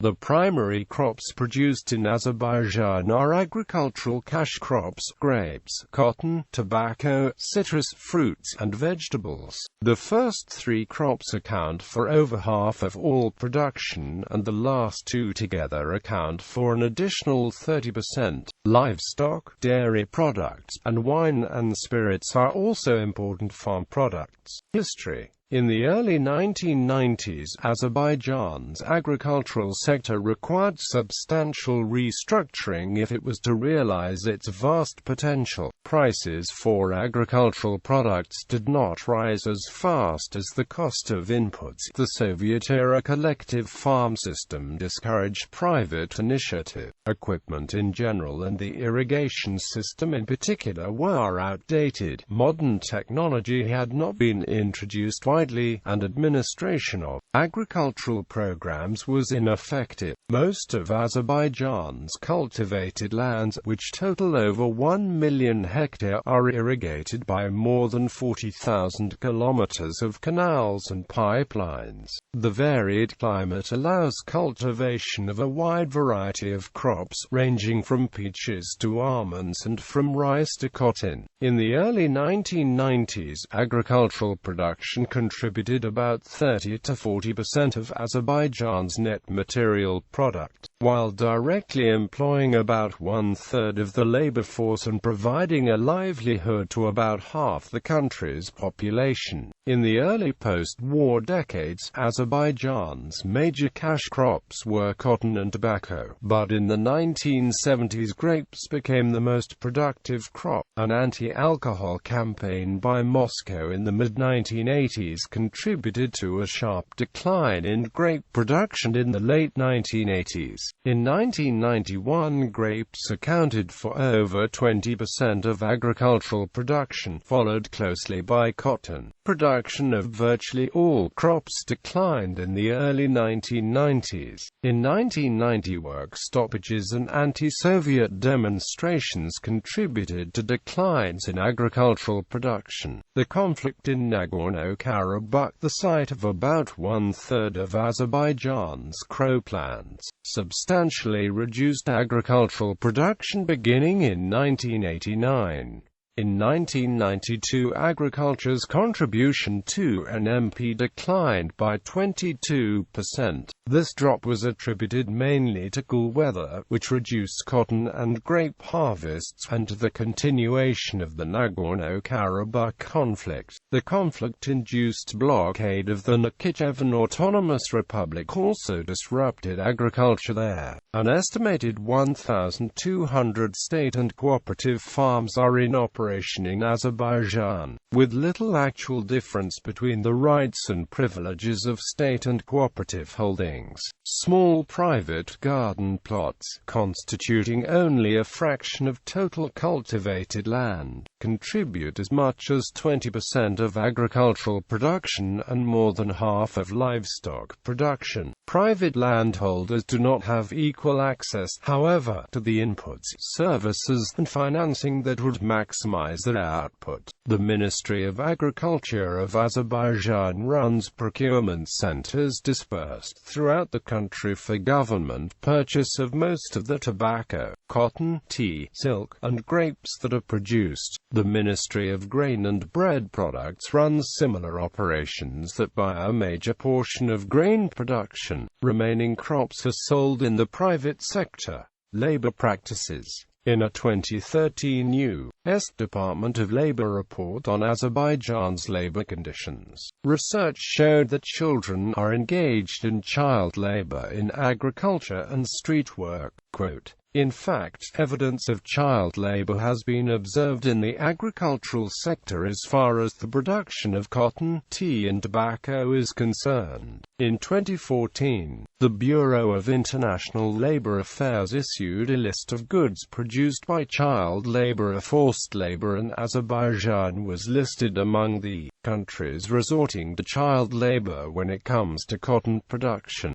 The primary crops produced in Azerbaijan are agricultural cash crops, grapes, cotton, tobacco, citrus fruits, and vegetables. The first three crops account for over half of all production, and the last two together account for an additional 30%. Livestock, dairy products, and wine and spirits are also important farm products. History. In the early 1990s, Azerbaijan's agricultural sector required substantial restructuring if it was to realize its vast potential. Prices for agricultural products did not rise as fast as the cost of inputs. The Soviet-era collective farm system discouraged private initiative. Equipment in general and the irrigation system in particular were outdated. Modern technology had not been introduced widely, and administration of agricultural programs was ineffective. Most of Azerbaijan's cultivated lands, which total over 1 million hectares, are irrigated by more than 40,000 kilometers of canals and pipelines. The varied climate allows cultivation of a wide variety of crops, ranging from peaches to almonds and from rice to cotton. In the early 1990s, agricultural production contributed about 30 to 40% of Azerbaijan's net material product, while directly employing about one-third of the labor force and providing a livelihood to about half the country's population. In the early post-war decades, Azerbaijan's major cash crops were cotton and tobacco, but in the 1970s grapes became the most productive crop. An anti-alcohol campaign by Moscow in the mid-1980s contributed to a sharp decline in grape production in the late 1980s. In 1991, grapes accounted for over 20% of agricultural production, followed closely by cotton. Production of virtually all crops declined in the early 1990s. In 1990, work stoppages and anti-Soviet demonstrations contributed to declines in agricultural production. The conflict in Nagorno-Karabakh, the site of about one-third of Azerbaijan's croplands, substantially reduced agricultural production beginning in 1989. In 1992, agriculture's contribution to NMP declined by 22%. This drop was attributed mainly to cool weather, which reduced cotton and grape harvests, and to the continuation of the Nagorno-Karabakh conflict. The conflict-induced blockade of the Nakhichevan Autonomous Republic also disrupted agriculture there. An estimated 1,200 state and cooperative farms are in operation in Azerbaijan, with little actual difference between the rights and privileges of state and cooperative holdings. Small private garden plots, constituting only a fraction of total cultivated land, contribute as much as 20% of agricultural production and more than half of livestock production. Private landholders do not have equal access, however, to the inputs, services, and financing that would maximize their output. The Ministry of Agriculture of Azerbaijan runs procurement centers dispersed throughout the country for government purchase of most of the tobacco, cotton, tea, silk, and grapes that are produced. The Ministry of Grain and Bread Products runs similar operations that buy a major portion of grain production. Remaining crops are sold in the private sector. Labor practices. In a 2013 U.S. Department of Labor report on Azerbaijan's labor conditions, research showed that children are engaged in child labor in agriculture and street work. Quote, "In fact, evidence of child labor has been observed in the agricultural sector as far as the production of cotton, tea and tobacco is concerned." In 2014, the Bureau of International Labor Affairs issued a list of goods produced by child labor. Forced labor in Azerbaijan was listed among the countries resorting to child labor when it comes to cotton production.